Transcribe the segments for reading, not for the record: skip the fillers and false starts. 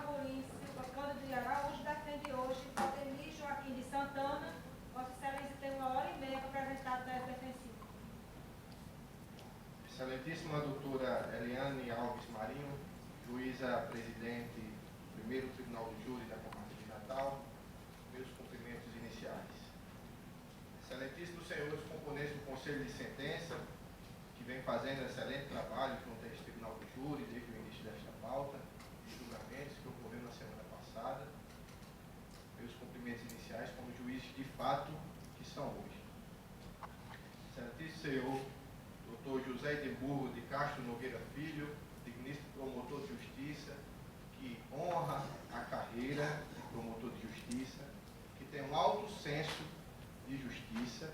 Amorim Silva Cândido de Araújo defende hoje Valdemir Joaquim de Santana. Vossa Excelência tem 1h30 para apresentar a tese defensiva. Excelentíssima doutora Eliane Alves Marinho, juíza presidente do primeiro Tribunal do Júri da Comarca de Natal, meus cumprimentos iniciais. Excelentíssimos senhores componentes do Conselho de Sentença, que vem fazendo excelente trabalho junto a este Tribunal do Júri desde o início desta pauta de julgamentos que ocorreu na semana passada, meus cumprimentos iniciais como juízes de fato que são hoje. Excelentíssimo senhor Dr. José Edimburgo de Castro Nogueira Filho, digníssimo promotor de justiça, que honra a carreira de promotor de justiça, que tem um alto senso de justiça,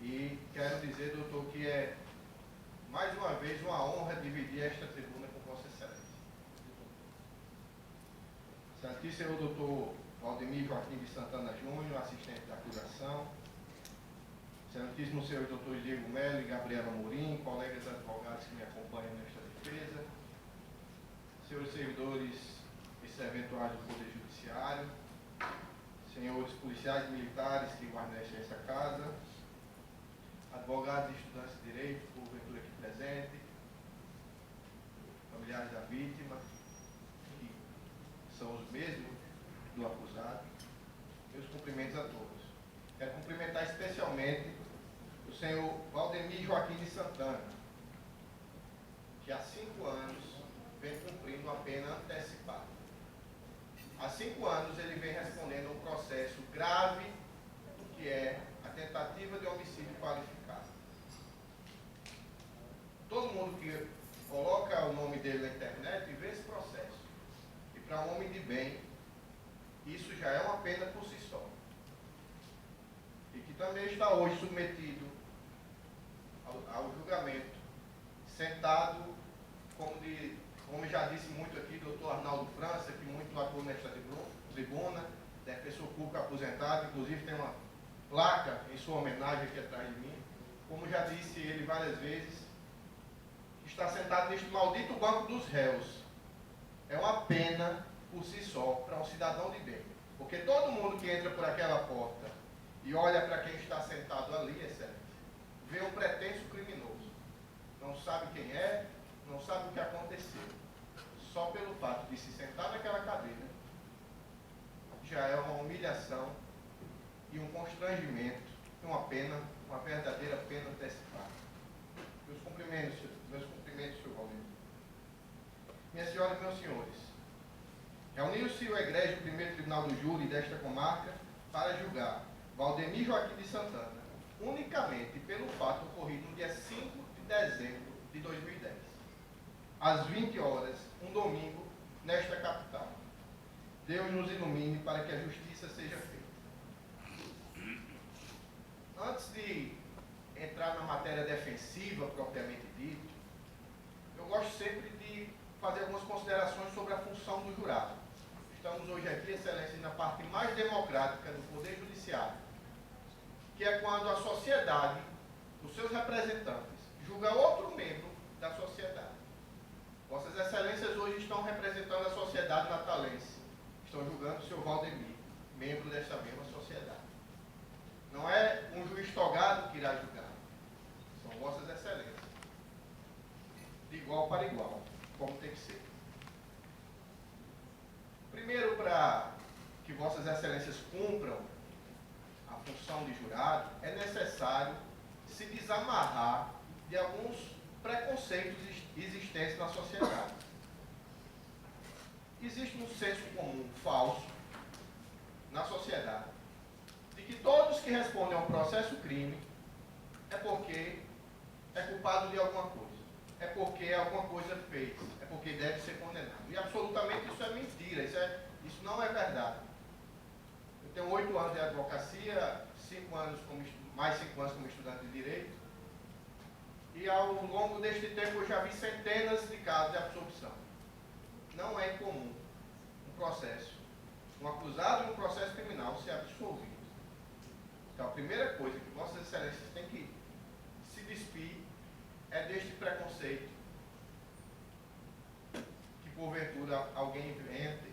e quero dizer, doutor, que é mais uma vez uma honra dividir esta tribuna com Vossa Excelência. Excelentíssimo senhor doutor Valdemir Joaquim de Santana Júnior, assistente da acusação, Excelentíssimo senhor Dr. Diego Melo e Gabriela Amorim, colegas advogados que me acompanham nesta defesa, senhores servidores e serventuários do Poder Judiciário, senhores policiais militares que guarnecem essa casa, advogados e estudantes de direito, porventura aqui presente, familiares da vítima, que são os mesmos do acusado, meus cumprimentos a todos. Quero cumprimentar especialmente o senhor Valdemir Joaquim de Santana, que há 5 anos vem cumprindo uma pena antecipada. Há 5 anos ele vem respondendo a um processo grave, que é a tentativa de homicídio qualificado. Todo mundo que coloca o nome dele na internet vê esse processo. E para um homem de bem, isso já é uma pena por si só. E que também está hoje submetido ao julgamento, sentado, como já disse muito aqui, doutor Arnaldo França, que muito atuou nesta tribuna, defensor público aposentado, inclusive tem uma placa em sua homenagem aqui atrás de mim, como já disse ele várias vezes, está sentado neste maldito banco dos réus. É uma pena por si só para um cidadão de bem, porque todo mundo que entra por aquela porta e olha para quem está sentado ali, excelente, vê um pretenso criminoso. Não sabe quem é, não sabe o que aconteceu. Só pelo fato de se sentar naquela cadeira, já é uma humilhação e um constrangimento, e uma pena, uma verdadeira pena antecipada. Meus cumprimentos, senhor Valdemir. Minhas senhoras e meus senhores, reuniu-se o egrégio do primeiro Tribunal do Júri desta comarca para julgar Valdemir Joaquim de Santana, unicamente pelo fato ocorrido no dia 5 de dezembro de 2010, às 20 horas, um domingo, nesta capital. Deus nos ilumine para que a justiça seja feita. Antes de entrar na matéria defensiva, propriamente dito, eu gosto sempre de fazer algumas considerações sobre a função do jurado. Estamos hoje aqui, excelência, na parte mais democrática do Poder Judiciário, que é quando a sociedade, os seus representantes, julga outro membro da sociedade. Vossas excelências hoje estão representando a sociedade natalense, estão julgando o senhor Valdemir, membro dessa mesma sociedade. Não é um juiz togado que irá julgar, são vossas excelências, de igual para igual, como tem que ser. Primeiro, para que vossas excelências cumpram a função de jurado, é necessário se desamarrar de alguns preconceitos existentes na sociedade. Existe um senso comum falso na sociedade de que todos que respondem a um processo crime é porque é culpado de alguma coisa, é porque alguma coisa fez, é porque deve ser condenado. E absolutamente isso é mentira, isso não é verdade. Eu tenho 8 anos de advocacia, mais 5 anos como estudante de Direito, e ao longo deste tempo eu já vi centenas de casos de absorção. Não é incomum um acusado de um processo criminal ser absolvido. Então a primeira coisa que vossas excelências têm que se despir é deste preconceito que porventura alguém invente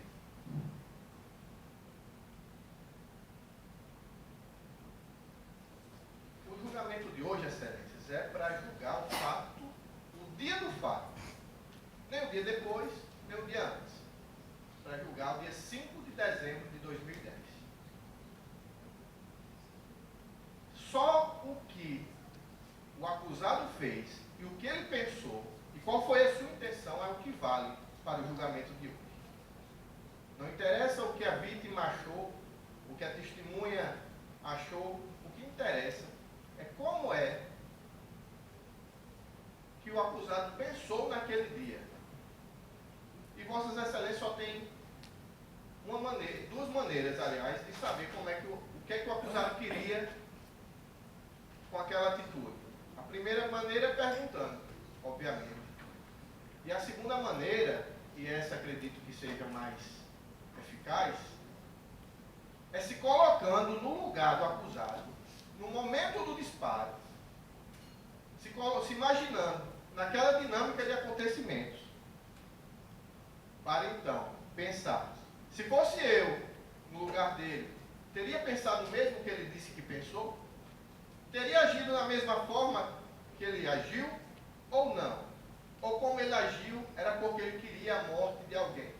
Tribunal, dia 5 de dezembro de 2010. Só o que o acusado fez e o que ele pensou e qual foi a sua intenção é o que vale para o julgamento de hoje. Não interessa o que a vítima achou, o que a testemunha achou, o que interessa é como é que o acusado pensou naquele dia. E Vossas Excelências só tem duas maneiras, aliás, de saber como é que o que é que o acusado queria com aquela atitude. A primeira maneira é perguntando, obviamente. E a segunda maneira, e essa acredito que seja mais eficaz, é se colocando no lugar do acusado, no momento do disparo, se imaginando naquela dinâmica de acontecimentos, para então pensar, se fosse eu no lugar dele, teria pensado o mesmo que ele disse que pensou? Teria agido da mesma forma que ele agiu ou não? Ou como ele agiu era porque ele queria a morte de alguém?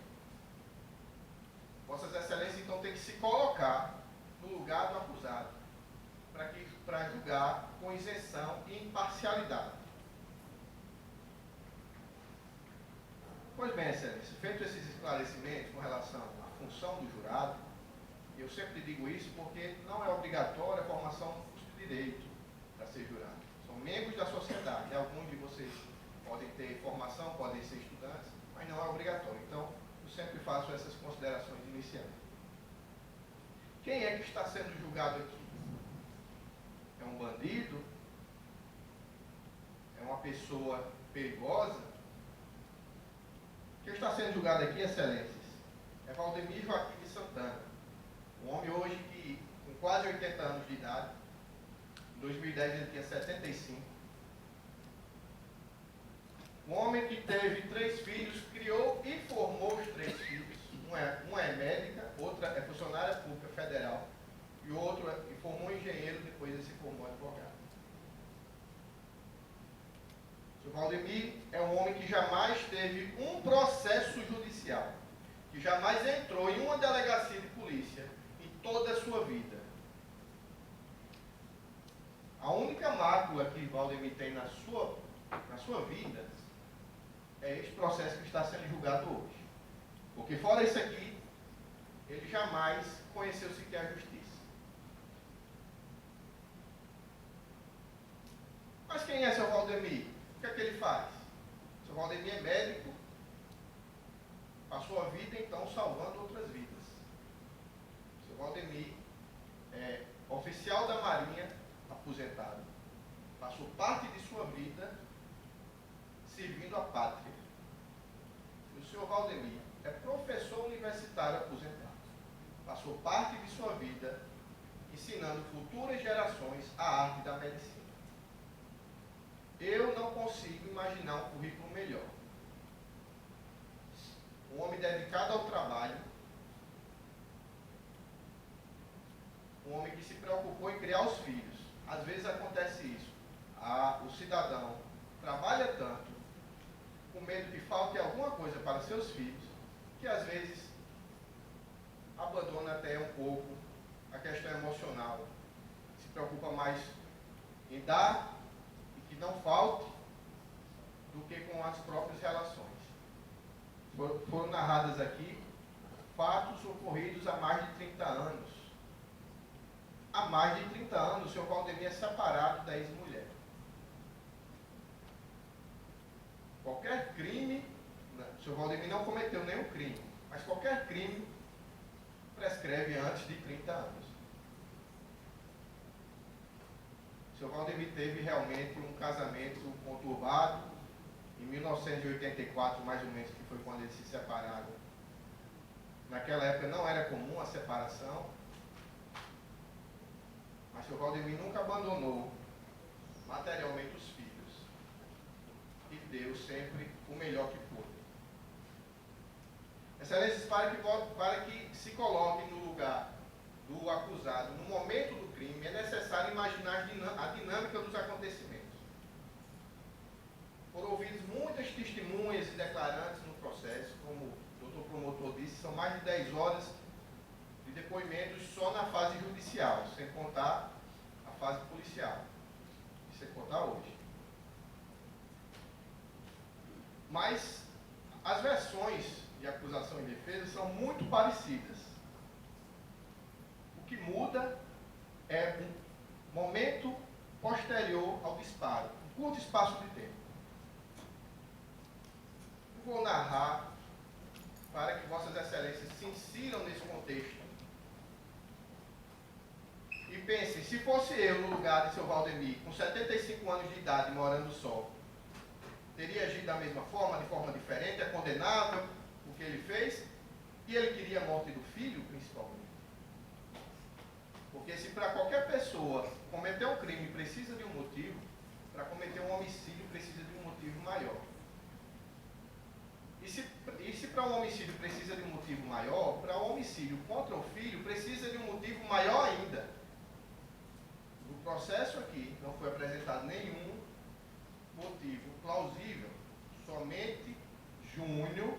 Vossas Excelências então tem que se colocar no lugar do acusado para julgar com isenção e imparcialidade. Pois bem, Excelência, feito esses esclarecimentos com relação à função do jurado, eu sempre digo isso porque não é obrigatória a formação no curso de Direito para ser jurado. São membros da sociedade. Alguns de vocês podem ter formação, podem ser estudantes, mas não é obrigatório. Então, eu sempre faço essas considerações iniciais. Quem é que está sendo julgado aqui? É um bandido? É uma pessoa perigosa? Quem está sendo julgado aqui, Excelências, é Valdemir Joaquim de Santana. Um homem hoje que, com quase 80 anos de idade, em 2010 ele tinha 75. Um homem que teve 3 filhos, criou e formou os 3 filhos. Uma é médica, outra é funcionária pública federal e outro formou engenheiro, depois ele se formou advogado. O Valdemir é um homem que jamais teve um processo judicial, que jamais entrou em uma delegacia de polícia em toda a sua vida. A única mácula que Valdemir tem na sua vida é este processo que está sendo julgado hoje. Porque fora isso aqui, ele jamais conheceu sequer a justiça. Mas quem é seu Valdemir? O que é que ele faz? Seu Valdemir é médico, passou a vida então salvando outras vidas. Seu Valdemir é oficial da Marinha, aposentado. Passou parte de sua vida servindo a pátria. E o senhor Valdemir é professor universitário aposentado. Passou parte de sua vida ensinando futuras gerações a arte da medicina. Eu não consigo imaginar um currículo melhor. Um homem dedicado ao trabalho, um homem que se preocupou em criar os filhos. Às vezes acontece isso. O cidadão trabalha tanto, com medo que falte alguma coisa para seus filhos, que às vezes abandona até um pouco a questão emocional. Se preocupa mais em dar e que não falte do que com as próprias relações. Foram narradas aqui fatos ocorridos há mais de 30 anos. Há mais de 30 anos o senhor Valdemir é separado da ex-mulher. Qualquer crime, o senhor Valdemir não cometeu nenhum crime, mas qualquer crime prescreve antes de 30 anos. O senhor Valdemir teve realmente um casamento conturbado, em 1984, mais ou menos, que foi quando eles se separaram. Naquela época não era comum a separação, mas o senhor Valdemir nunca abandonou materialmente os filhos. E deu sempre o melhor que pôde. Excelências, para que se coloque no lugar do acusado, no momento do crime, é necessário imaginar a dinâmica dos acontecimentos. Foram ouvidas muitas testemunhas e declarantes no processo, como o Dr. promotor disse, são mais de 10 horas de depoimentos só na fase judicial, sem contar a fase policial, sem contar hoje. Mas as versões de acusação e defesa são muito parecidas. O que muda é um momento posterior ao disparo, um curto espaço de tempo. Eu vou narrar para que Vossas Excelências se insiram nesse contexto e pensem, se fosse eu no lugar de seu Valdemir, com 75 anos de idade, morando só, teria agido da mesma forma, de forma diferente, é condenável o que ele fez, e ele queria a morte do filho, principalmente. Porque se para qualquer pessoa cometer um crime precisa de um motivo, para cometer um homicídio precisa de um motivo maior. E se para um homicídio precisa de um motivo maior, para um homicídio contra o filho precisa de um motivo maior ainda. No processo aqui não foi apresentado nenhum motivo plausível. Somente Júnior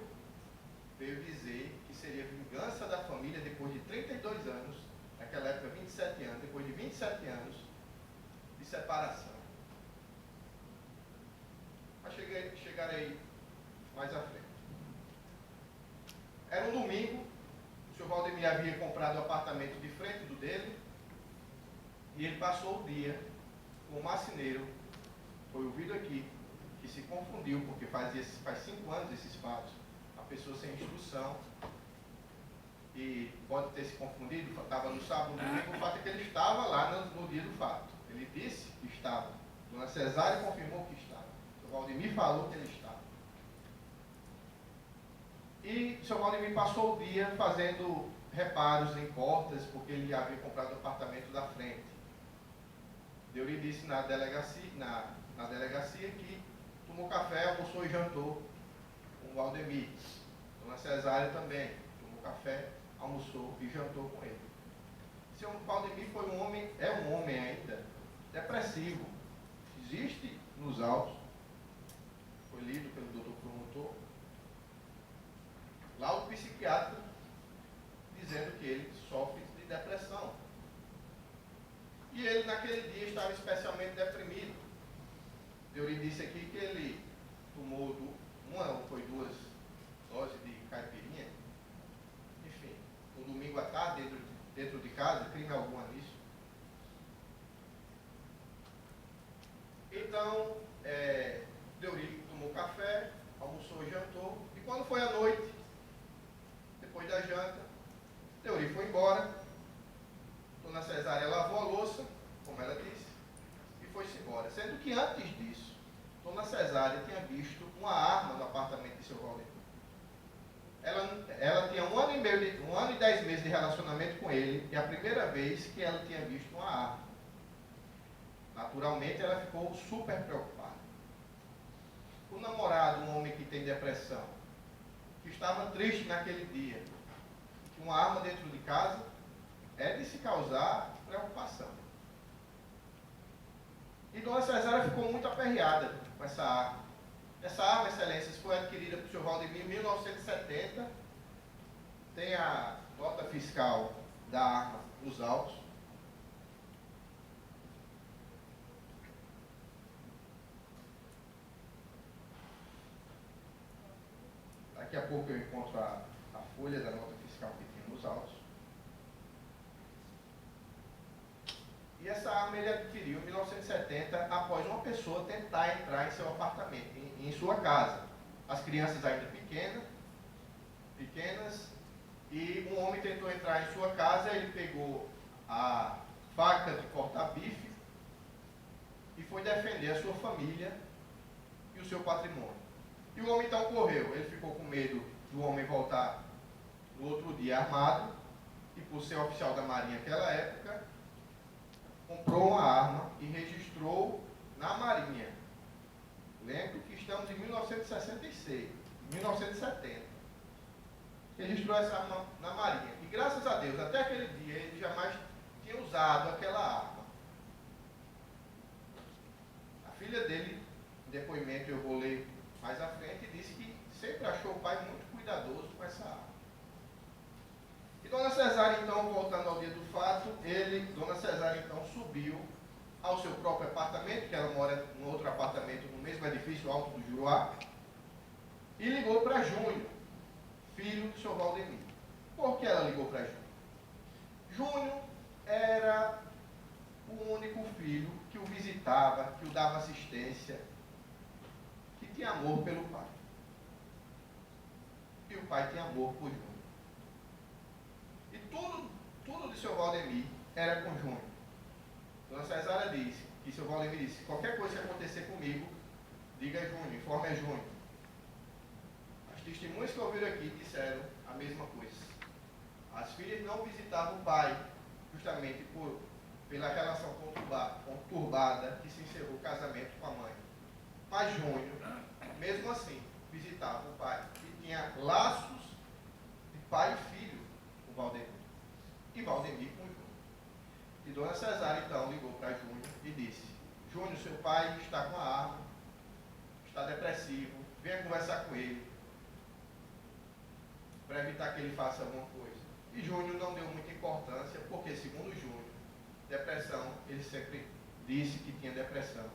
veio dizer que seria vingança da família depois de 32 anos, naquela época 27 anos, depois de 27 anos de separação. Mas chegarei mais à frente. Era um domingo, o senhor Valdemir havia comprado o apartamento de frente do dele, e ele passou o dia com o marceneiro, foi ouvido aqui, que se confundiu, porque faz 5 anos esses fatos, a pessoa sem instrução, e pode ter se confundido, estava no sábado, no domingo, o fato é que ele estava lá no dia do fato. Ele disse que estava. Dona Cesária confirmou que estava. O senhor Valdemir falou que ele estava. E o senhor Valdemir passou o dia fazendo reparos em portas, porque ele havia comprado o apartamento da frente. Deuri disse na delegacia que tomou café, almoçou e jantou com o Valdemir. Dona Cesária também tomou café, almoçou e jantou com ele. O senhor Valdemir é um homem ainda depressivo. Existe nos autos, foi lido pelo doutor promotor, laudo psiquiátrico dizendo que ele sofre de depressão. E ele naquele dia estava especialmente deprimido. Eu lhe disse aqui que ele tomou uma ou foi 2 doses de caipirinha. Enfim, no domingo à tarde, dentro de casa, crime algum nisso. Então, Deuri tomou café, almoçou e jantou. E quando foi à noite, depois da janta, Deuri foi embora. Dona Cesária lavou a louça, como ela disse, e foi-se embora. Sendo que antes disso, Dona Cesária tinha visto uma arma no apartamento de seu Valdemir. Ela tinha 1 ano e 10 meses de relacionamento com ele, e a primeira vez que ela tinha visto uma arma. Naturalmente, ela ficou super preocupada. O namorado, um homem que tem depressão, que estava triste naquele dia, que uma arma dentro de casa é de se causar preocupação. E Dona Cesária ficou muito aperreada com essa arma. Essa arma, excelências, foi adquirida por senhor Valdemir em 1970. Tem a nota fiscal da arma nos autos. Daqui a pouco eu encontro a folha da nota fiscal que tinha nos autos. E essa arma ele adquiriu em 1970 após uma pessoa tentar entrar em seu apartamento, em sua casa. As crianças ainda pequenas, e um homem tentou entrar em sua casa, ele pegou a faca de cortar bife e foi defender a sua família e o seu patrimônio. E o homem então correu, ele ficou com medo do homem voltar no outro dia armado, e por ser oficial da Marinha naquela época, comprou uma arma e registrou na Marinha. Lembro que estamos em 1966, 1970. Registrou essa arma na Marinha. E graças a Deus, até aquele dia, ele jamais tinha usado aquela arma. A filha dele, em depoimento, eu vou ler mais à frente, disse que sempre achou o pai muito cuidadoso com essa arma. o seu próprio apartamento, que ela mora em outro apartamento no mesmo edifício, Alto do Juruá, e ligou para Júnior, filho do senhor Valdemir. Por que ela ligou para Júnior? Júnior era o único filho que o visitava, que o dava assistência, que tinha amor pelo pai. E o pai tinha amor por Júnior. E tudo de seu Valdemir era com Júnior. Dona Cesária disse, que seu Valdemir disse, qualquer coisa que acontecer comigo, diga a Júnior, informe a Júnior. As testemunhas que ouviram aqui disseram a mesma coisa. As filhas não visitavam o pai, justamente pela relação conturbada que se encerrou o casamento com a mãe. Mas Júnior, mesmo assim, visitava o pai. E tinha laços de pai e filho com Valdemir. E Valdemir com Júnior. E Dona Cesária, então, ligou para Júnior e disse, Júnior, seu pai está com a arma, está depressivo, venha conversar com ele, para evitar que ele faça alguma coisa. E Júnior não deu muita importância, porque, segundo Júnior, depressão, ele sempre disse que tinha depressão.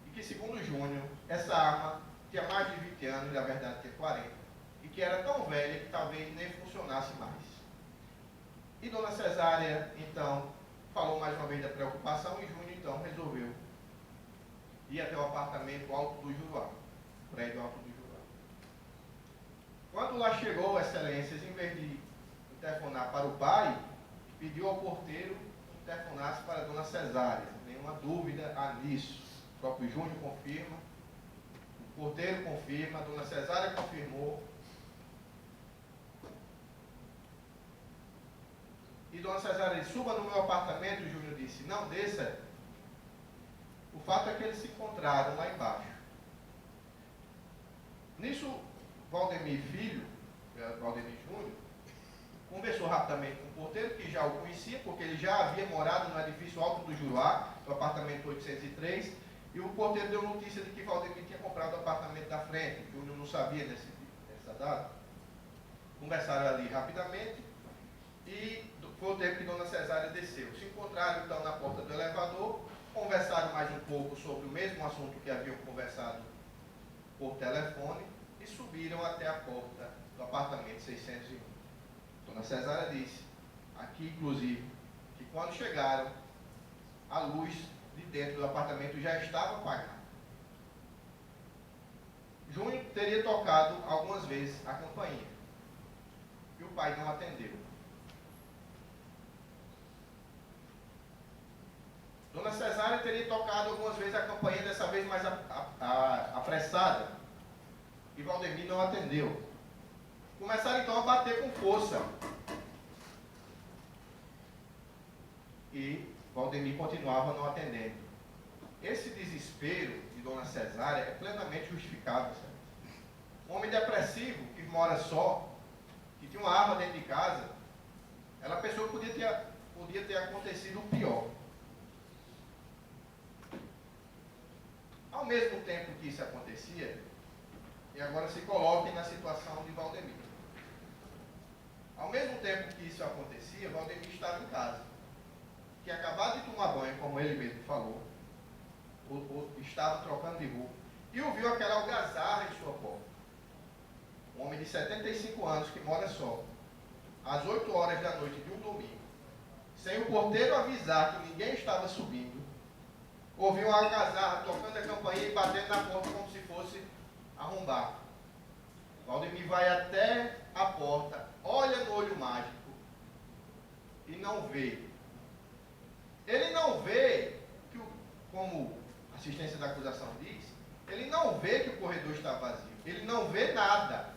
E que, segundo Júnior, essa arma tinha mais de 20 anos, na verdade tinha 40, e que era tão velha que talvez nem funcionasse mais. E Dona Cesária, então, falou mais uma vez da preocupação, e Júnior, então, resolveu ir até o apartamento Alto do Juruá, prédio Alto do Juruá. Quando lá chegou, Excelências, em vez de telefonar para o pai, pediu ao porteiro que telefonasse para a Dona Cesária. Nenhuma dúvida há nisso. O próprio Júnior confirma, o porteiro confirma, a Dona Cesária confirmou. E Dona Cesária disse, suba no meu apartamento, o Júnior disse, não, desça. O fato é que eles se encontraram lá embaixo. Nisso, Valdemir Filho, Valdemir Júnior, conversou rapidamente com o porteiro, que já o conhecia, porque ele já havia morado no edifício Alto do Juruá, no apartamento 803, e o porteiro deu notícia de que Valdemir tinha comprado o apartamento da frente. O Júnior não sabia dessa data. Conversaram ali rapidamente, e foi o tempo que Dona Cesária desceu. Se encontraram então na porta do elevador, conversaram mais um pouco sobre o mesmo assunto que haviam conversado por telefone, e subiram até a porta do apartamento 601. Dona Cesária disse, aqui inclusive, que quando chegaram, a luz de dentro do apartamento já estava apagada. Júnior teria tocado algumas vezes a campainha, e o pai não atendeu. Dona Cesária teria tocado algumas vezes a campainha, dessa vez mais apressada, e Valdemir não atendeu. Começaram então a bater com força. E Valdemir continuava não atendendo. Esse desespero de Dona Cesária é plenamente justificável. Sabe? Um homem depressivo, que mora só, que tinha uma arma dentro de casa, ela pensou que podia ter acontecido o pior. Ao mesmo tempo que isso acontecia, e agora se coloquem na situação de Valdemir. Ao mesmo tempo que isso acontecia, Valdemir estava em casa. Tinha acabado de tomar banho, como ele mesmo falou, ou estava trocando de roupa, e ouviu aquela algazarra em sua porta. Um homem de 75 anos que mora só, às 8 horas da noite de um domingo, sem o porteiro avisar que ninguém estava subindo, ouviu uma algazarra tocando a campainha e batendo na porta como se fosse arrombar. Valdemir vai até a porta, olha no olho mágico e não vê. Ele não vê, como a assistência da acusação diz, ele não vê que o corredor está vazio. Ele não vê nada.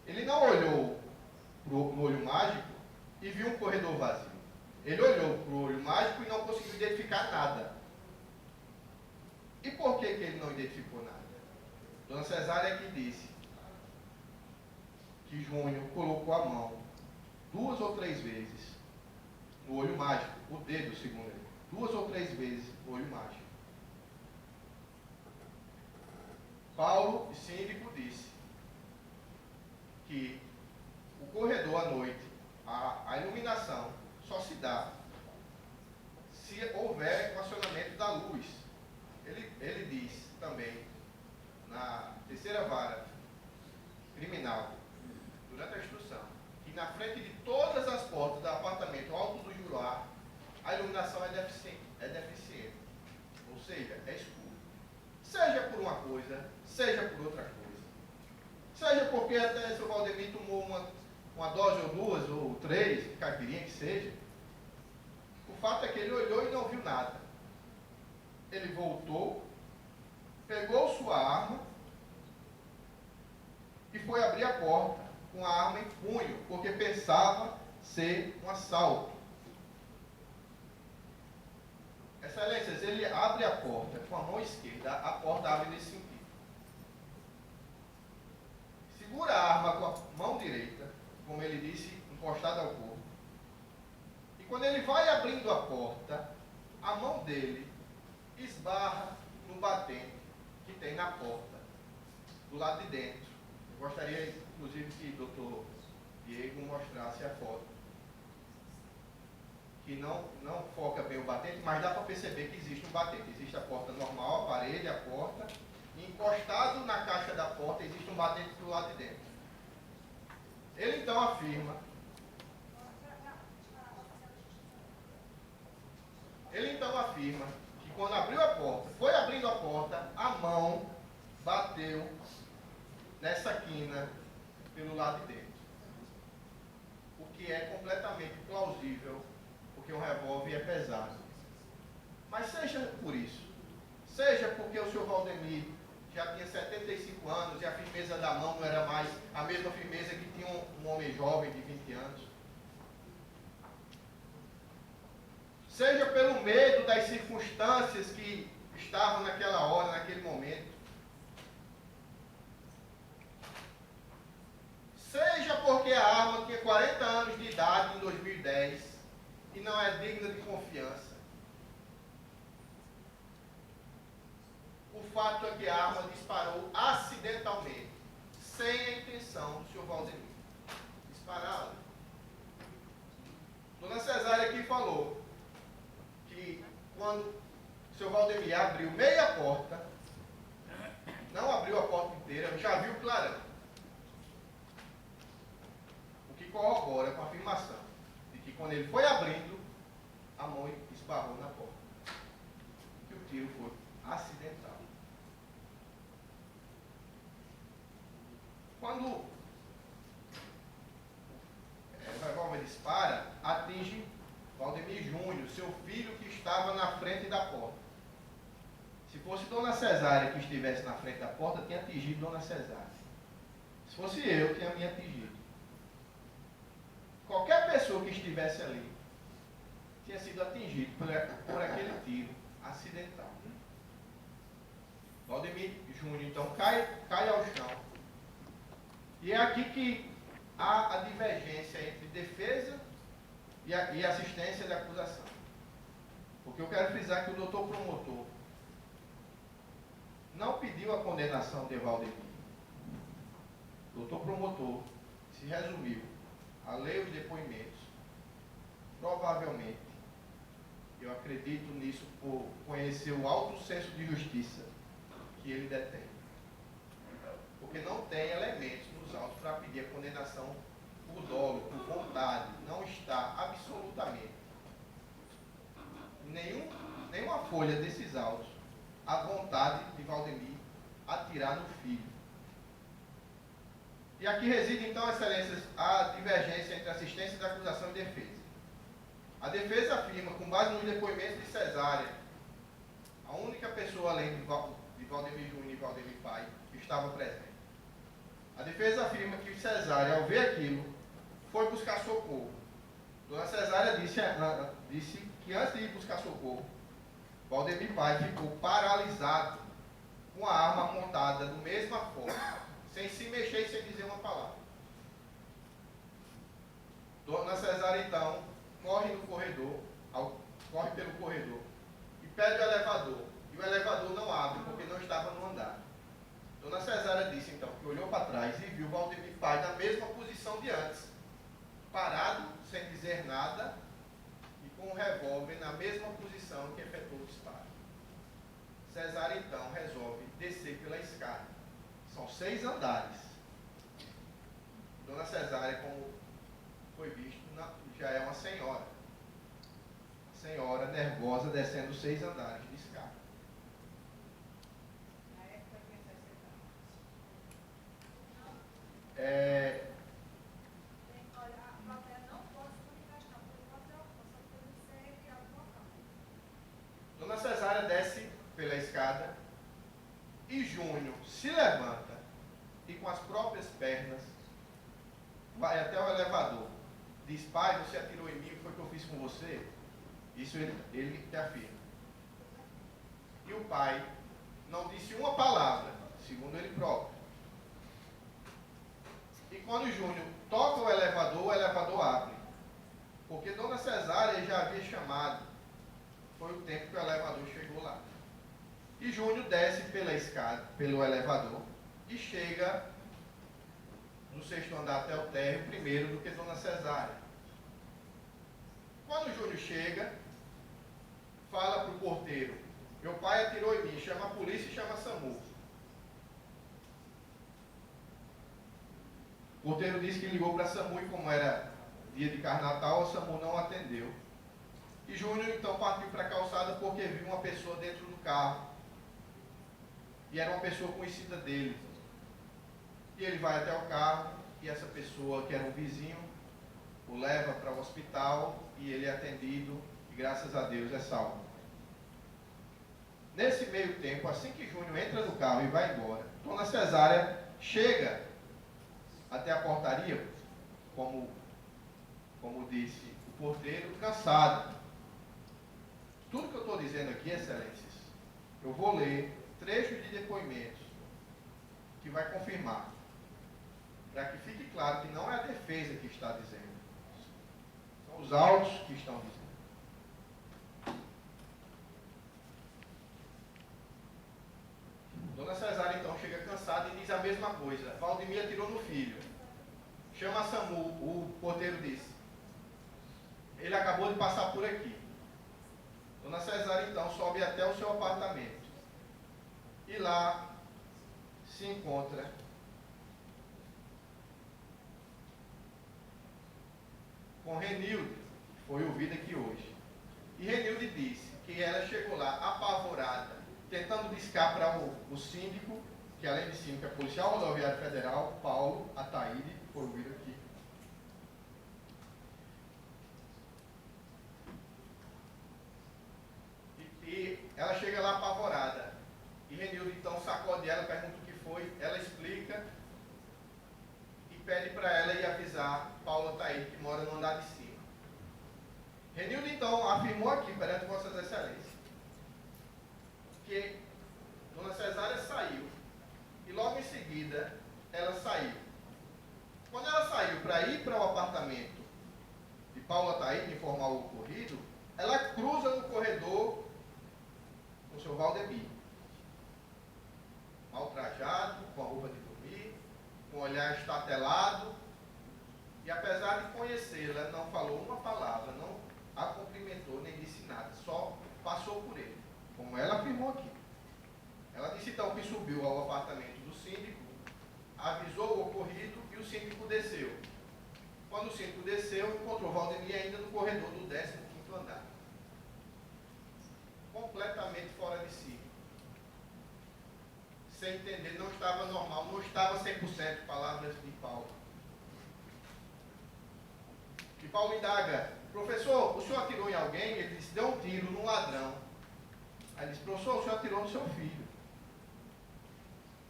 Ele não olhou no olho mágico e viu um corredor vazio. Ele olhou para o olho mágico e não conseguiu identificar nada. E por que ele não identificou nada? Dona Cesária é que disse que Júnior colocou a mão 2 ou 3 vezes no olho mágico, o dedo, segundo ele, 2 ou 3 vezes no olho mágico. Paulo, síndico, disse que o corredor à noite, a iluminação, só se dá se se houver equacionamento da luz. Ele diz também, na terceira vara criminal, durante a instrução, que na frente de todas as portas do apartamento Alto do Juruá, a iluminação é deficiente. Ou seja, é escuro. Seja por uma coisa, seja por outra coisa. Seja porque até o seu Valdemir tomou uma dose ou duas, ou três, caipirinha que seja. O fato é que ele olhou e não viu nada. Ele voltou, pegou sua arma e foi abrir a porta com a arma em punho, porque pensava ser um assalto. Excelências, ele abre a porta com a mão esquerda, a porta abre nesse sentido. Segura a arma com a mão direita, como ele disse, encostada ao corpo. E quando ele vai abrindo a porta, a mão dele esbarra no batente que tem na porta, do lado de dentro. Eu gostaria, inclusive, que o doutor Diego mostrasse a foto. Que não foca bem o batente, mas dá para perceber que existe um batente. Existe a porta normal, a parede, a porta, e encostado na caixa da porta existe um batente do lado de dentro. Ele então afirma que quando abriu a porta, foi abrindo a porta, a mão bateu nessa quina pelo lado de dentro. O que é completamente plausível, porque um revólver é pesado. Mas seja por isso, seja porque o senhor Valdemir já tinha 75 anos e a firmeza da mão não era mais a mesma firmeza que tinha um homem jovem de 20 anos. Seja pelo medo das circunstâncias que estavam naquela hora, naquele momento. Seja porque a arma tinha 40 anos de idade em 2010 e não é digna de confiança. O fato é que a arma disparou acidentalmente, sem a intenção do senhor Valdemir. Disparada. Dona Cesária aqui falou que quando o senhor Valdemir abriu meia porta, não abriu a porta inteira, já viu clarão. O que corrobora com a afirmação de que quando ele foi abrindo, a mão esbarrou na porta. Que o tiro foi acidental. Quando o revólver dispara, atinge Valdemir Júnior, seu filho que estava na frente da porta. Se fosse Dona Cesária que estivesse na frente da porta, tinha atingido Dona Cesária. Se fosse eu, tinha me atingido. Qualquer pessoa que estivesse ali tinha sido atingido por aquele tiro acidental. Valdemir Júnior, então, cai ao chão. E é aqui que há a divergência entre defesa e assistência da acusação. Porque eu quero frisar que o doutor promotor não pediu a condenação de Valdemir. O doutor promotor se resumiu a ler os depoimentos. Provavelmente, eu acredito nisso por conhecer o alto senso de justiça que ele detém. Porque não tem elementos nos autos para pedir a condenação por dolo, por vontade. Não está absolutamente nenhuma folha desses autos a vontade de Valdemir atirar no filho. E aqui reside então, excelências, a divergência entre assistência da acusação e defesa. A defesa afirma, com base nos depoimentos de Cesária, a única pessoa além de Valdemir Júnior e Valdemir Pai que estava presente. A defesa afirma que Cesária, ao ver aquilo, foi buscar socorro. Dona Cesária disse que antes de ir buscar socorro, Valdemir Pai ficou paralisado, com a arma apontada da mesma forma, sem se mexer e sem dizer uma palavra. Dona Cesária, então, corre pelo corredor e pede o elevador. E o elevador não abre, porque não estava no andar. Dona Cesária disse, então, que olhou para trás e viu Valdemir Pai na mesma posição de antes, parado, sem dizer nada, e com revólver na mesma posição que efetuou o disparo. Cesário, então, resolve descer pela escada. São 6 andares. Dona Cesária, como foi visto, já é uma senhora. Senhora nervosa descendo 6 andares de escada. Na época tinha 60 Olha, a plateia não pode se manifestar, porque pode ter ocupação, porque não ser enviado no local. Dona Cesária desce pela escada e Júnior se levanta e com as próprias pernas vai até o elevador. Diz: pai, você atirou em mim, o que foi que eu fiz com você? Isso ele te afirma. E o pai não disse uma palavra, segundo ele próprio. E quando Júnior toca o elevador abre. Porque Dona Cesária já havia chamado. Foi o tempo que o elevador chegou lá. E Júnior desce pela escada, pelo elevador, e chega no 6º andar até o térreo primeiro do que Dona Cesária. Quando Júnior chega, fala para o porteiro: meu pai atirou em mim, chama a polícia e chama a SAMU. O porteiro disse que ligou para a SAMU e, como era dia de Carnatal, a SAMU não atendeu. E Júnior então partiu para a calçada porque viu uma pessoa dentro do carro. E era uma pessoa conhecida dele. E ele vai até o carro e essa pessoa, que era um vizinho, o leva para o hospital e ele é atendido e, graças a Deus, é salvo. Nesse meio tempo, assim que Júnior entra no carro e vai embora, Dona Cesária chega até a portaria, como disse o porteiro, cansado. Tudo que eu estou dizendo aqui, excelências, eu vou ler trechos de depoimentos que vai confirmar, para que fique claro que não é a defesa que está dizendo, são os autos que estão dizendo. Dona Cesária então chega cansada e diz a mesma coisa: Valdemir atirou no filho. Chama a SAMU, o porteiro disse: ele acabou de passar por aqui. Dona Cesária então sobe até o seu apartamento e lá se encontra com Renilde, que foi ouvida aqui hoje. E Renilde disse que ela chegou lá apavorada, tentando discar para o síndico, que além de síndico é policial rodoviário federal, Paulo Ataíde, que foi ouvido aqui. E ela chega lá apavorada. E Renilde então sacode ela, pergunta o que foi, ela explica e pede para ela ir avisar Paulo Ataíde, que mora no andar de cima. Renilde então afirmou aqui perante Vossas Excelências que Dona Cesária saiu e logo em seguida ela saiu. Quando ela saiu para ir para o apartamento de Paulo Ataíde informar o ocorrido, ela cruza no corredor com o seu Valdemir, mal trajado, com a roupa de dormir, com o olhar estatelado, e apesar de conhecê-la, não falou uma palavra, não a cumprimentou nem disse nada, só passou por ele, como ela afirmou aqui. Ela disse então que subiu ao apartamento do síndico, avisou o ocorrido e o síndico desceu. Quando o síndico desceu, encontrou Valdemir ainda no corredor do 15º andar, completamente fora de si, sem entender, não estava normal, não estava 100%, palavras de Paulo. E Paulo indaga: professor, o senhor atirou em alguém? Ele disse: deu um tiro num ladrão. Aí ele disse: professor, o senhor atirou no seu filho.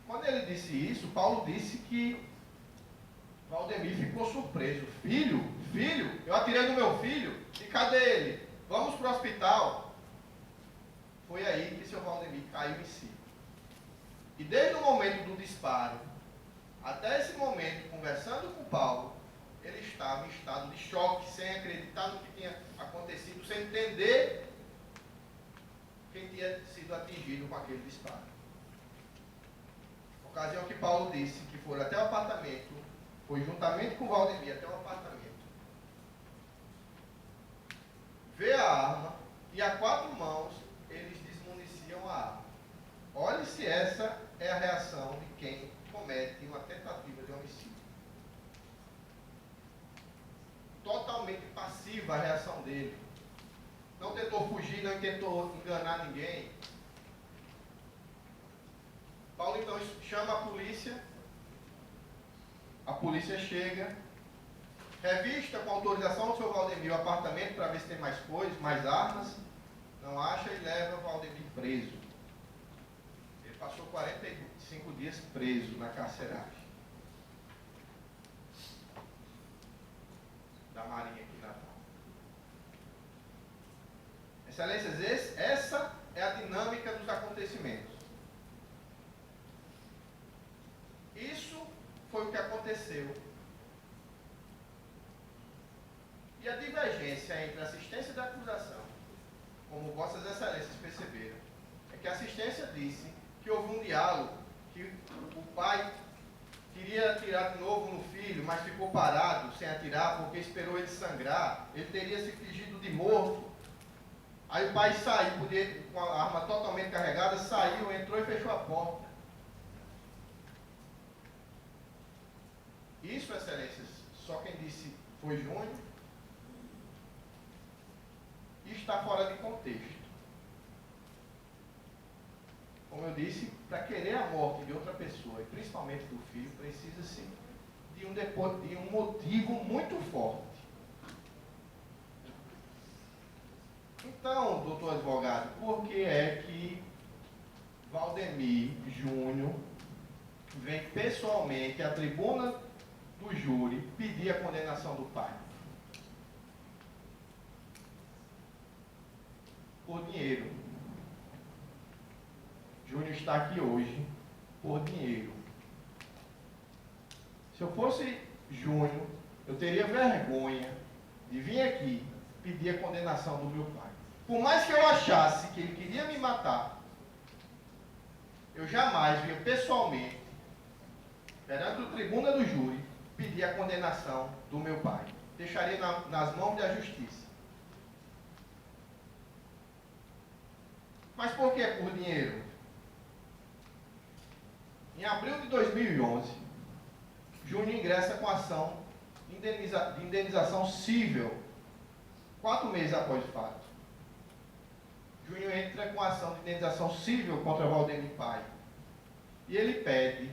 Quando ele disse isso, Paulo disse que Valdemir ficou surpreso. Filho? Filho? Eu atirei no meu filho? E cadê ele? Vamos para o hospital. Foi aí que seu Valdemir caiu em si. E desde o momento do disparo até esse momento, conversando com Paulo, ele estava em estado de choque, sem acreditar no que tinha acontecido, sem entender quem tinha sido atingido com aquele disparo. Ocasião que Paulo disse que foi até o apartamento, foi juntamente com Valdemir até o apartamento, vê a arma e a 4 mãos eles desmuniciam a arma. Olhe se essa é a reação de quem comete uma tentativa de homicídio. Totalmente passiva a reação dele. Não tentou fugir, não tentou enganar ninguém. Paulo então chama a polícia chega, revista com autorização do seu Valdemir o apartamento para ver se tem mais coisas, mais armas, não acha e leva o Valdemir preso. Ele passou 45 dias preso na carceragem da Marinha aqui na Natal. Excelências, essa é a dinâmica dos acontecimentos. Isso foi o que aconteceu. E a divergência entre a assistência da acusação, como Vossas Excelências perceberam, é que a assistência disse que houve um diálogo, que o pai queria atirar de novo no filho, mas ficou parado sem atirar porque esperou ele sangrar, ele teria se fingido de morto. Aí o pai saiu, com a arma totalmente carregada, saiu, entrou e fechou a porta. Isso, Excelências, só quem disse foi Júnior, e está fora de contexto. Como eu disse, para querer a morte de outra pessoa, e principalmente do filho, precisa-se de um motivo muito forte. Então, doutor advogado, por que é que Valdemir Júnior vem pessoalmente à tribuna do júri pedir a condenação do pai? Por dinheiro. Júnior está aqui hoje por dinheiro. Se eu fosse Júnior, eu teria vergonha de vir aqui pedir a condenação do meu pai. Por mais que eu achasse que ele queria me matar, eu jamais vinha pessoalmente, perante a tribuna do júri, pedir a condenação do meu pai. Deixaria nas mãos da justiça. Mas por que por dinheiro? Em abril de 2011, Júnior ingressa com ação de indenização civil, 4 meses após o fato. Júnior entra com ação de indenização civil contra Valdemir pai. E ele pede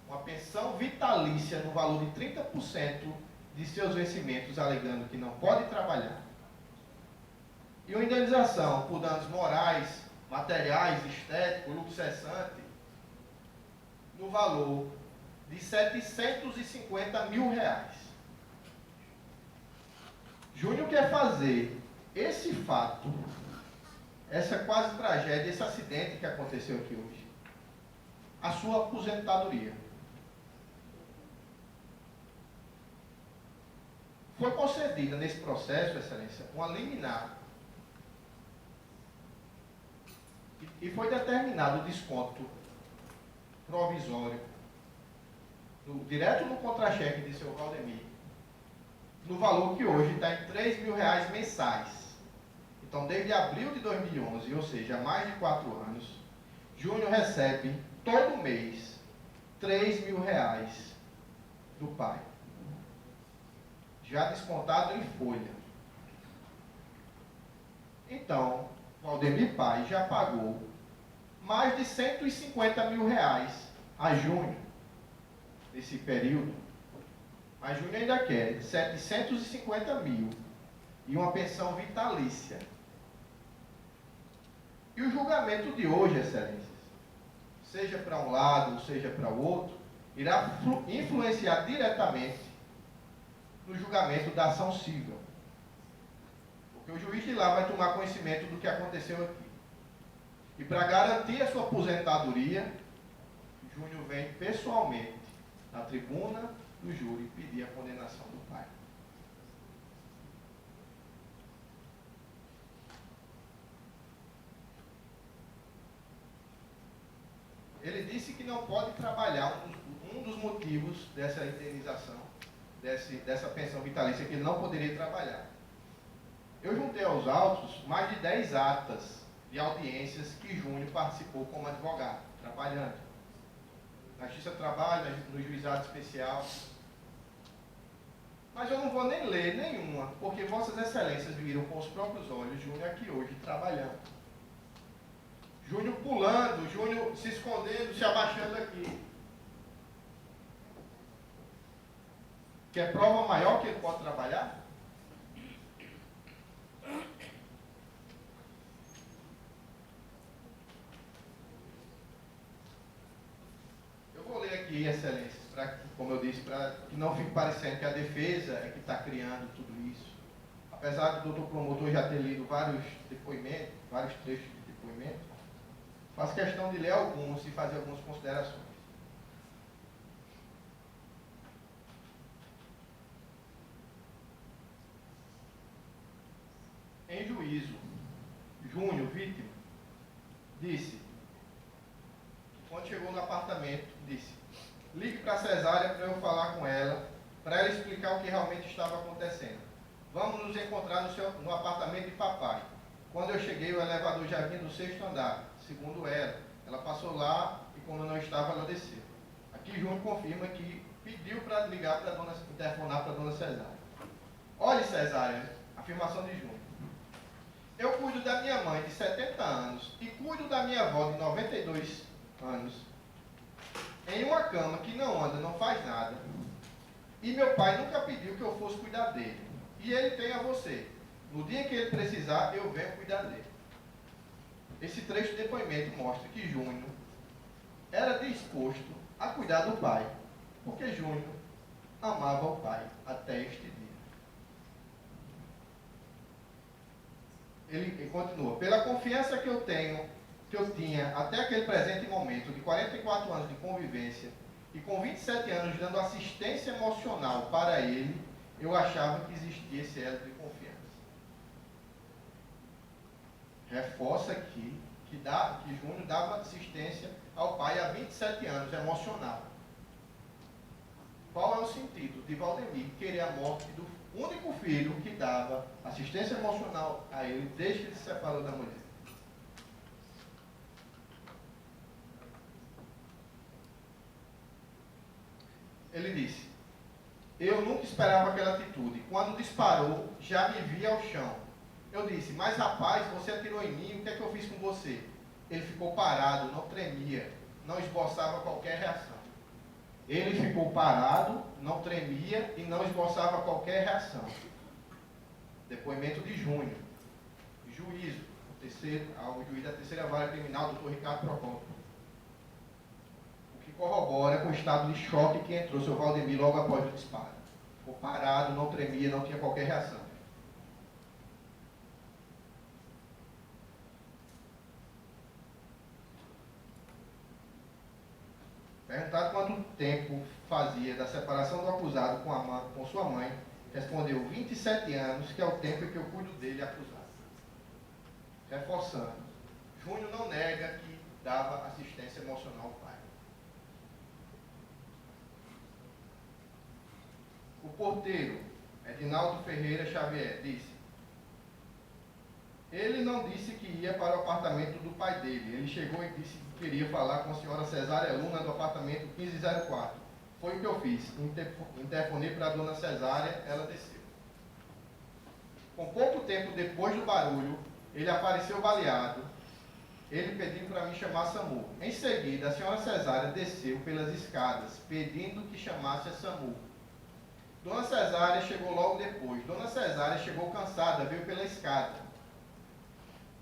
uma pensão vitalícia no valor de 30% de seus vencimentos, alegando que não pode trabalhar. E uma indenização por danos morais, materiais, estéticos, lucro cessante, no valor de R$750 mil. Júnior quer fazer esse fato, essa quase tragédia, esse acidente que aconteceu aqui hoje, a sua aposentadoria. Foi concedida nesse processo, Excelência, uma liminar e foi determinado o desconto provisório direto no contra-cheque de seu Valdemir, no valor que hoje está em R$3 mil mensais. Então, desde abril de 2011, ou seja, há mais de 4 anos, Júnior recebe todo mês R$3 mil do pai, já descontado em folha. Então, Valdemir pai já pagou mais de R$150 mil a Júnior nesse período. Mas Júnior ainda quer 750 mil e uma pensão vitalícia. E o julgamento de hoje, Excelências, seja para um lado, seja para o outro, irá influenciar diretamente no julgamento da ação civil. Porque o juiz de lá vai tomar conhecimento do que aconteceu aqui. E para garantir a sua aposentadoria, Júnior vem pessoalmente na tribuna do júri pedir a condenação do pai. Ele disse que não pode trabalhar, um dos motivos dessa indenização, dessa pensão vitalícia, que ele não poderia trabalhar. Eu juntei aos autos mais de 10 atas de audiências que Júnior participou como advogado, trabalhando na Justiça do Trabalho, no Juizado Especial. Mas eu não vou nem ler nenhuma, porque Vossas Excelências viram com os próprios olhos Júnior aqui hoje trabalhando. Júnior pulando, Júnior se escondendo, se abaixando aqui. Quer prova maior que ele pode trabalhar? Eu vou ler aqui, Excelências, como eu disse, para que não fique parecendo que a defesa é que está criando tudo isso. Apesar do doutor promotor já ter lido vários depoimentos, vários trechos de depoimento, faço questão de ler alguns e fazer algumas considerações. Em juízo, Júnior, vítima, disse, quando chegou no apartamento, disse: ligue para a Cesária para eu falar com ela, para ela explicar o que realmente estava acontecendo. Vamos nos encontrar no apartamento de papai. Quando eu cheguei, o elevador já vinha do 6º andar. Segundo ela, ela passou lá e como eu não estava, ela desceu. Aqui Júnior confirma que pediu para ligar para interfonar para a dona Cesária. Olhe, Cesária, afirmação de Júnior. Eu cuido da minha mãe de 70 anos e cuido da minha avó de 92 anos em uma cama que não anda, não faz nada. E meu pai nunca pediu que eu fosse cuidar dele. E ele tem a você. No dia que ele precisar, eu venho cuidar dele. Esse trecho de depoimento mostra que Júnior era disposto a cuidar do pai, porque Júnior amava o pai até este dia. Ele continua: pela confiança que eu tinha até aquele presente momento de 44 anos de convivência e com 27 anos dando assistência emocional para ele, eu achava que existia esse elo de confiança. Reforça aqui que Júnior dava assistência ao pai há 27 anos, emocional. Qual é o sentido de Valdemir querer a morte do único filho que dava assistência emocional a ele desde que ele se separou da mulher? Ele disse: eu nunca esperava aquela atitude. Quando disparou, já me vi ao chão. Eu disse: mas rapaz, você atirou em mim, o que é que eu fiz com você? Ele ficou parado, não tremia, não esboçava qualquer reação. Ele ficou parado, não tremia e não esboçava qualquer reação. Depoimento de Júnior. Juízo, ao juiz da terceira vara criminal, doutor Ricardo Procópio. O que corrobora com o estado de choque que entrou seu Valdemir logo após o disparo. Ficou parado, não tremia, não tinha qualquer reação. Perguntado quanto tempo fazia da separação do acusado com sua mãe, respondeu: 27 anos, que é o tempo em que eu cuido dele acusado. Reforçando, Júnior não nega que dava assistência emocional ao pai. O porteiro, Edinaldo Ferreira Xavier, disse: ele não disse que ia para o apartamento do pai dele. Ele chegou e disse que queria falar com a senhora Cesária Luna do apartamento 1504. Foi o que eu fiz. Interfonei para a dona Cesária, ela desceu. Com pouco tempo depois do barulho, ele apareceu baleado. Ele pediu para mim chamar SAMU. Em seguida, a senhora Cesária desceu pelas escadas, pedindo que chamasse a SAMU. Dona Cesária chegou logo depois. Dona Cesária chegou cansada, veio pela escada.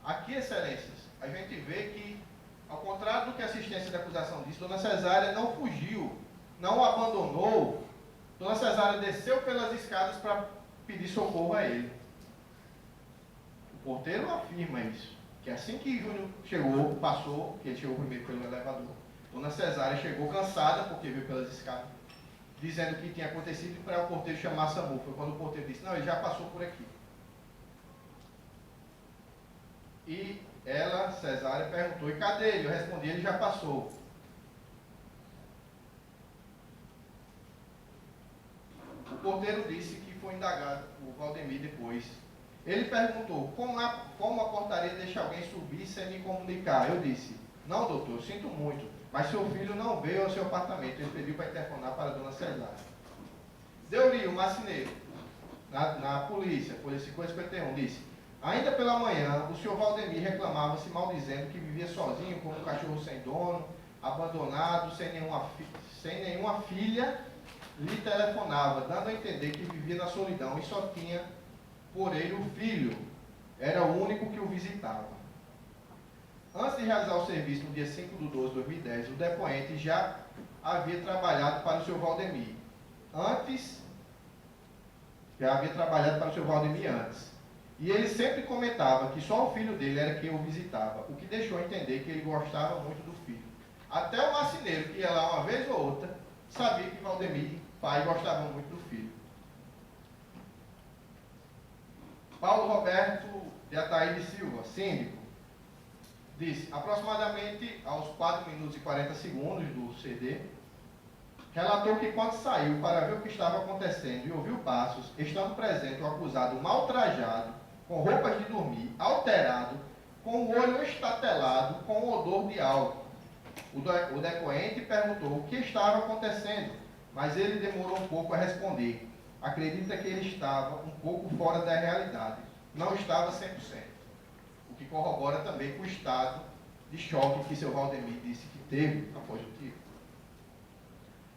Aqui, Excelências, a gente vê que, ao contrário do que a assistência da acusação disse, Dona Cesária não fugiu, não o abandonou. Dona Cesária desceu pelas escadas para pedir socorro a ele. O porteiro afirma isso, que assim que Júnior chegou, passou, que ele chegou primeiro pelo elevador, Dona Cesária chegou cansada, porque veio pelas escadas, dizendo o que tinha acontecido para o porteiro chamar a SAMU. Foi quando o porteiro disse: não, ele já passou por aqui. E ela, Cesária, perguntou: e cadê ele? Eu respondi: ele já passou. O porteiro disse que foi indagado, o Valdemir depois, Ele perguntou, como a portaria deixa alguém subir sem me comunicar? Eu disse, não, doutor, sinto muito, mas seu filho não veio ao seu apartamento. Ele pediu para interfonar para a dona Cesária. Deuri, o marceneiro, na polícia, Folha 5051, disse, ainda pela manhã, o senhor Valdemir reclamava-se maldizendo que vivia sozinho, como um cachorro sem dono, abandonado, sem nenhuma filha, lhe telefonava, dando a entender que vivia na solidão e só tinha por ele o filho. Era o único que o visitava. Antes de realizar o serviço no dia 5/12/2010, o depoente já havia trabalhado para o senhor Valdemir. Antes. E ele sempre comentava que só o filho dele era quem o visitava, o que deixou entender que ele gostava muito do filho. Até o marceneiro, que ia lá uma vez ou outra, sabia que Valdemir, pai, gostava muito do filho. Paulo Roberto de Ataíde Silva, síndico, disse, aproximadamente aos 4 minutos e 40 segundos do CD, relatou que quando saiu para ver o que estava acontecendo e ouviu passos, estando presente o acusado mal trajado, com roupas de dormir, alterado, com o olho estatelado, com o odor de álcool. O depoente perguntou o que estava acontecendo, mas ele demorou um pouco a responder. Acredita que ele estava um pouco fora da realidade. Não estava 100%. O que corrobora também com o estado de choque que seu Valdemir disse que teve após o tiro.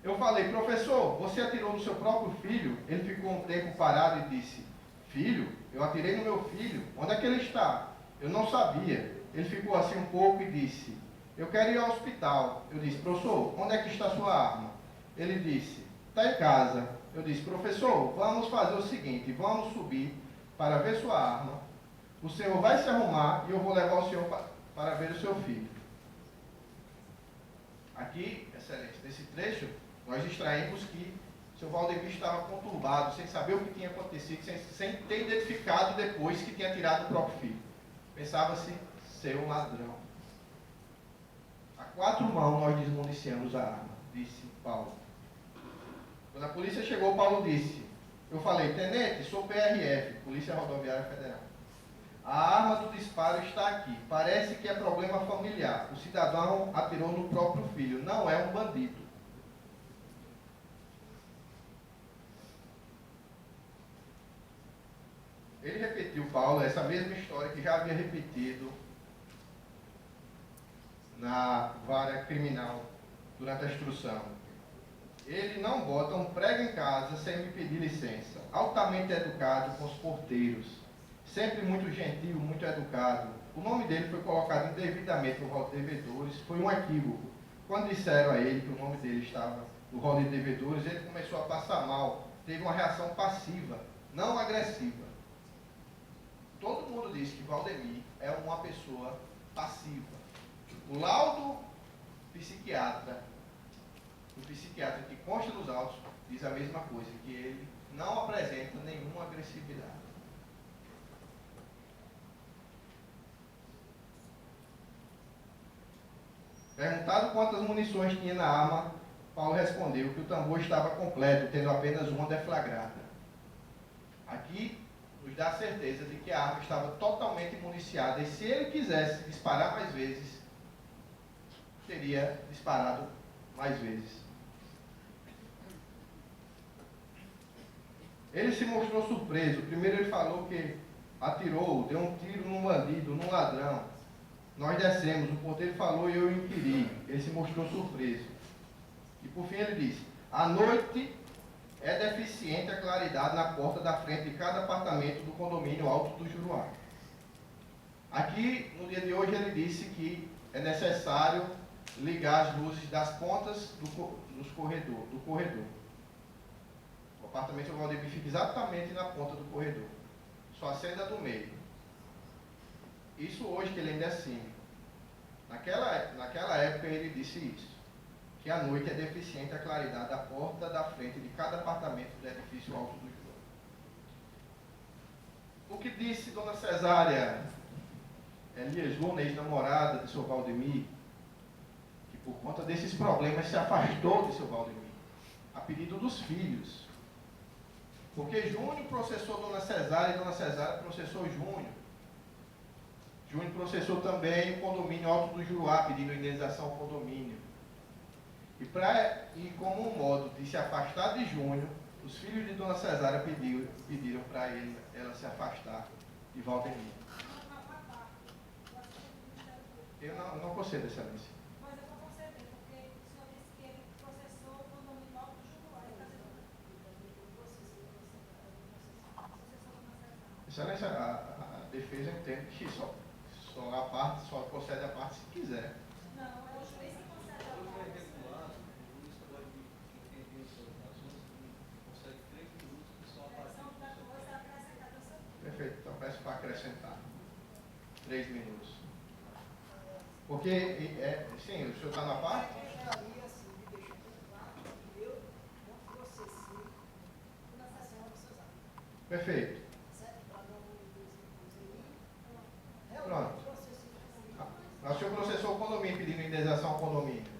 Eu falei, professor, você atirou no seu próprio filho? Ele ficou um tempo parado e disse, filho? Eu atirei no meu filho. Onde é que ele está? Eu não sabia. Ele ficou assim um pouco e disse, eu quero ir ao hospital. Eu disse, professor, onde é que está a sua arma? Ele disse, está em casa. Eu disse, professor, vamos fazer o seguinte, vamos subir para ver sua arma. O senhor vai se arrumar e eu vou levar o senhor para ver o seu filho. Aqui, excelente, nesse trecho, nós extraímos que o seu Valdemir estava conturbado, sem saber o que tinha acontecido, sem ter identificado depois que tinha tirado o próprio filho. Pensava-se ser um ladrão. A 4 mãos nós desmuniciamos a arma, disse Paulo. Quando a polícia chegou, Paulo disse, eu falei, tenente, sou PRF, Polícia Rodoviária Federal. A arma do disparo está aqui. Parece que é problema familiar. O cidadão atirou no próprio filho. Não é um bandido. Ele repetiu, Paulo, essa mesma história que já havia repetido na vara criminal durante a instrução. Ele não bota um prego em casa sem me pedir licença. Altamente educado com os porteiros. Sempre muito gentil, muito educado. O nome dele foi colocado indevidamente no rol de devedores. Foi um equívoco. Quando disseram a ele que o nome dele estava no rol de devedores, ele começou a passar mal. Teve uma reação passiva, não agressiva. Todo mundo diz que Valdemir é uma pessoa passiva. O laudo psiquiatra, o psiquiatra que consta nos autos, diz a mesma coisa, que ele não apresenta nenhuma agressividade. Perguntado quantas munições tinha na arma, Paulo respondeu que o tambor estava completo, tendo apenas uma deflagrada. Aqui nos dá a certeza de que a arma estava totalmente municiada e se ele quisesse disparar mais vezes, teria disparado mais vezes. Ele se mostrou surpreso. Primeiro ele falou que atirou, deu um tiro num bandido, num ladrão. Nós descemos, o porteiro falou e eu inquiri. Ele se mostrou surpreso. E por fim ele disse, à noite é deficiente a claridade na porta da frente de cada apartamento do condomínio Alto do Juruá. Aqui, no dia de hoje, ele disse que é necessário ligar as luzes das pontas do corredor. O apartamento do Valdemir fica exatamente na ponta do corredor. Só acenda do meio. Isso hoje que ele ainda é cínico. Naquela época ele disse isso. Que à noite é deficiente a claridade da porta da frente de cada apartamento do edifício Alto do Juruá. O que disse Dona Cesária Elias Luna, ex-namorada de seu Valdemir, que por conta desses problemas se afastou de seu Valdemir, a pedido dos filhos. Porque Júnior processou Dona Cesária e Dona Cesária processou Júnior. Júnior processou também o condomínio Alto do Juruá, pedindo indenização ao condomínio. E como um modo de se afastar de Júnior, os filhos de Dona Cesária pediram para ela se afastar de Valdemir. Eu não concedo, Excelência. Mas eu vou conceder, porque o senhor disse que ele processou o condomínio Alto do Juruá. Excelência, a defesa entende que só a parte, só concede a parte se quiser. Não, é o juiz que concede a parte. Perfeito, então peço para acrescentar 3 minutos. Porque, sim, o senhor está na parte? Perfeito. Pronto. O senhor processou o condomínio, pedindo indenização ao condomínio.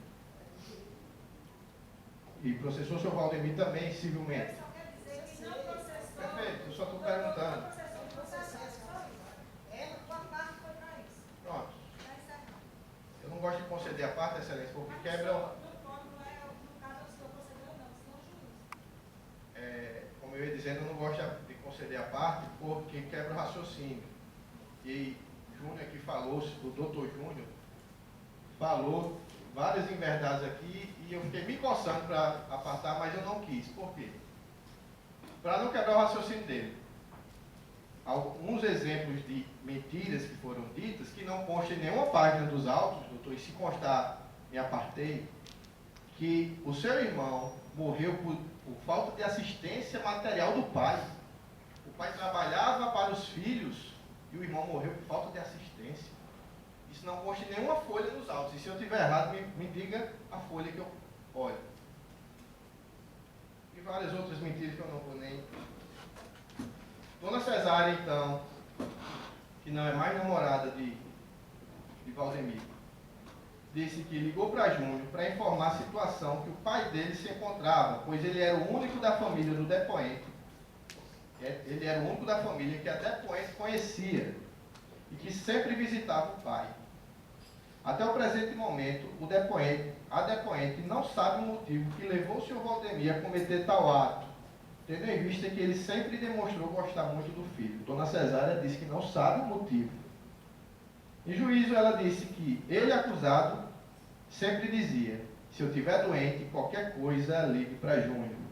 E processou o senhor Valdemir também, civilmente. Só quer dizer que não processou. Perfeito, eu só estou perguntando. Pronto. Eu não gosto de conceder a parte, Excelência, porque quebra. Como eu ia dizendo, eu não gosto de conceder a parte porque quebra o raciocínio. E Júnior aqui falou, o doutor Júnior falou várias inverdades aqui e eu fiquei me coçando para apartar, mas eu não quis. Por quê? Para não quebrar o raciocínio dele. Alguns exemplos de mentiras que foram ditas, que não constam em nenhuma página dos autos, doutor, e se constar, me apartei, que o seu irmão morreu por falta de assistência material do pai. O pai trabalhava para os filhos e o irmão morreu por falta de assistência. Isso não consta em nenhuma folha nos autos. E se eu estiver errado, me diga a folha que eu olho. E várias outras mentiras que eu não vou nem... Dona Cesária, então, que não é mais namorada de Valdemir, disse que ligou para Júnior para informar a situação que o pai dele se encontrava, pois ele era o único da família do depoente. Ele era o único da família que a depoente conhecia e que sempre visitava o pai. Até o presente momento, a depoente não sabe o motivo que levou o senhor Valdemir a cometer tal ato, tendo em vista que ele sempre demonstrou gostar muito do filho. Dona Cesária disse que não sabe o motivo. Em juízo, ela disse que ele, acusado, sempre dizia: se eu estiver doente, qualquer coisa, ligue para Júnior.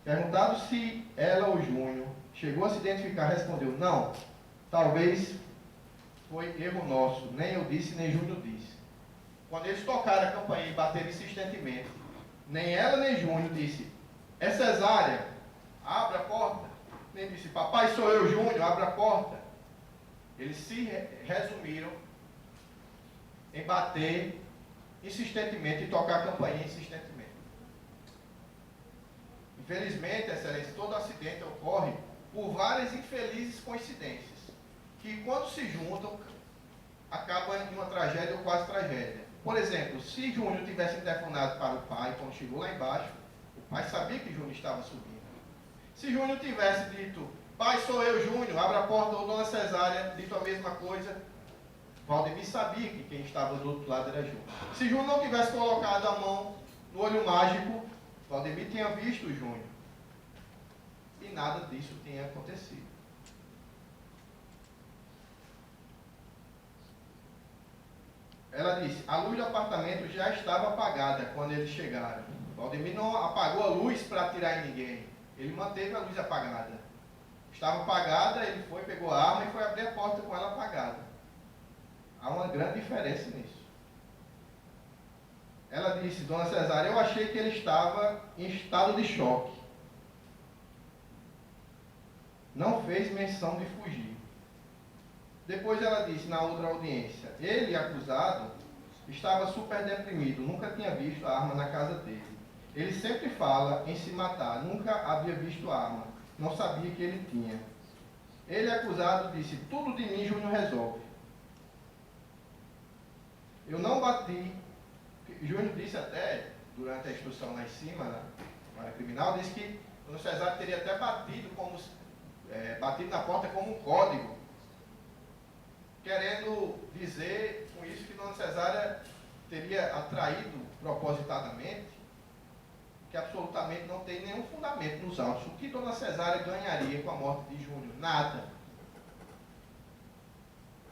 Perguntado se ela ou Júnior chegou a se identificar, respondeu: não, talvez foi erro nosso, nem eu disse, nem Júnior disse. Quando eles tocaram a campainha e bateram insistentemente, nem ela nem Júnior disse: é Cesária, abra a porta. Nem disse: papai, sou eu, Júnior, abra a porta. Eles se resumiram em bater insistentemente e tocar a campainha insistentemente. Infelizmente, Excelência, todo acidente ocorre por várias infelizes coincidências, que quando se juntam, acabam em uma tragédia ou quase tragédia. Por exemplo, se Júnior tivesse telefonado para o pai quando chegou lá embaixo, o pai sabia que Júnior estava subindo. Se Júnior tivesse dito: pai, sou eu, Júnior, abra a porta, ou Dona Cesária, dito a mesma coisa, Valdemir sabia que quem estava do outro lado era Júnior. Se Júnior não tivesse colocado a mão no olho mágico, Valdemir tinha visto o Júnior. E nada disso tinha acontecido. Ela disse: a luz do apartamento já estava apagada quando eles chegaram. Valdemir não apagou a luz para atirar em ninguém. Ele manteve a luz apagada. Estava apagada, ele foi, pegou a arma e foi abrir a porta com ela apagada. Há uma grande diferença nisso. Ela disse: Dona Cesária, eu achei que ele estava em estado de choque. Não fez menção de fugir. Depois ela disse, na outra audiência: ele, acusado, estava super deprimido, nunca tinha visto a arma na casa dele. Ele sempre fala em se matar, nunca havia visto a arma, não sabia que ele tinha. Ele, acusado, disse: tudo de mim Júnior resolve. Eu não bati. Júnior disse até, durante a instrução lá em cima, na vara criminal, disse que Dona Cesária teria até batido na porta como um código, querendo dizer com isso que Dona Cesária teria atraído propositadamente, que absolutamente não tem nenhum fundamento nos autos. O que Dona Cesária ganharia com a morte de Júnior? Nada.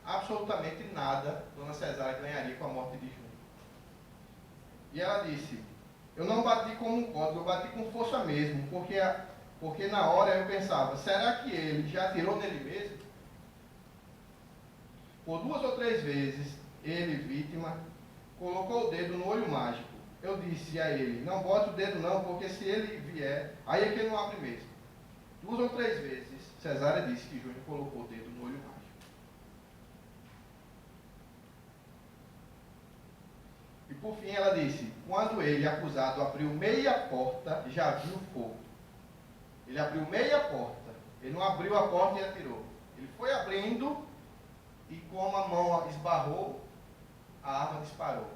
Absolutamente nada Dona Cesária ganharia com a morte de Júnior. E ela disse, eu não bati como um código, eu bati com força mesmo, porque na hora eu pensava, será que ele já atirou nele mesmo? Por 2 ou 3 vezes, ele, vítima, colocou o dedo no olho mágico. Eu disse a ele, não bote o dedo não, porque se ele vier, aí é que ele não abre mesmo. 2 ou 3 vezes, Cesária disse que Júnior colocou o dedo no olho mágico. E por fim ela disse, quando ele, acusado, abriu meia porta, já viu fogo. Ele abriu meia porta, ele não abriu a porta e atirou. Ele foi abrindo e como a mão esbarrou, a arma disparou.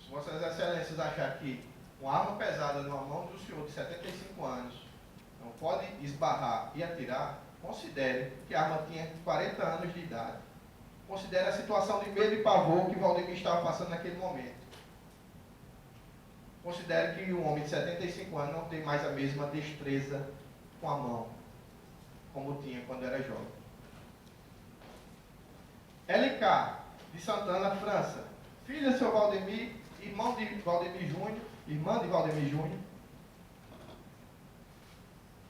Se Vossas Excelências acharem que uma arma pesada numa mão de um senhor de 75 anos não pode esbarrar e atirar, considere que a arma tinha 40 anos de idade. Considere a situação de medo e pavor que Valdemir estava passando naquele momento. Considere que um homem de 75 anos não tem mais a mesma destreza com a mão, como tinha quando era jovem. LK, de Santana, França. Filha de seu Valdemir, irmã de Valdemir Júnior,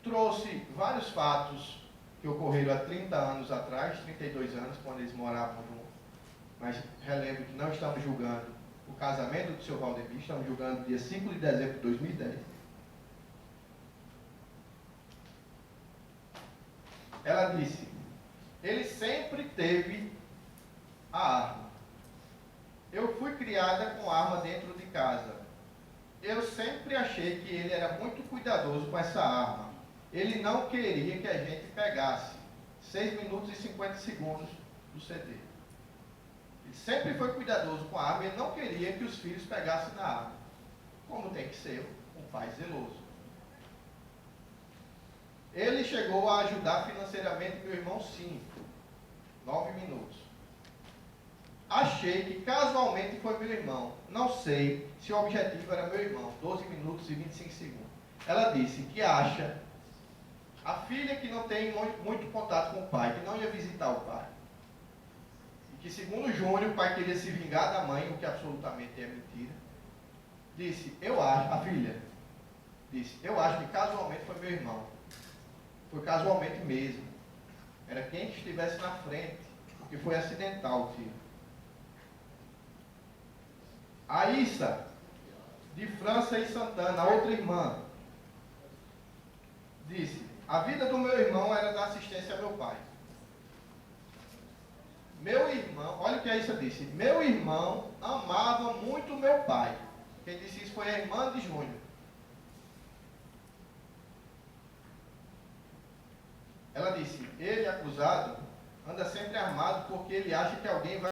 trouxe vários fatos que ocorreram há 30 anos atrás, 32 anos, quando eles moravam juntos. Mas relembro que não estamos julgando o casamento do seu Valdemir, estamos julgando dia 5 de dezembro de 2010. Ela disse, ele sempre teve a arma. Eu fui criada com arma dentro de casa. Eu sempre achei que ele era muito cuidadoso com essa arma. Ele não queria que a gente pegasse 6 minutos e 50 segundos do CD. Ele sempre foi cuidadoso com a arma e ele não queria que os filhos pegassem na arma. Como tem que ser um pai zeloso. Ele chegou a ajudar financeiramente meu irmão, sim. 9 minutos. Achei que casualmente foi meu irmão. Não sei se o objetivo era meu irmão. 12 minutos e 25 segundos. Ela disse que acha a filha que não tem muito contato com o pai, que não ia visitar o pai. E que segundo Júnior, o pai queria se vingar da mãe, o que absolutamente é mentira. Disse, a filha disse, eu acho que casualmente foi meu irmão. Foi casualmente mesmo. Era quem que estivesse na frente, porque foi acidental o tiro. A Issa, de França e Santana, outra irmã, disse, a vida do meu irmão era dar assistência ao meu pai. Meu irmão, olha o que a Issa disse, meu irmão amava muito meu pai. Quem disse isso foi a irmã de Júnior. Ela disse, ele, acusado, anda sempre armado porque ele acha que alguém vai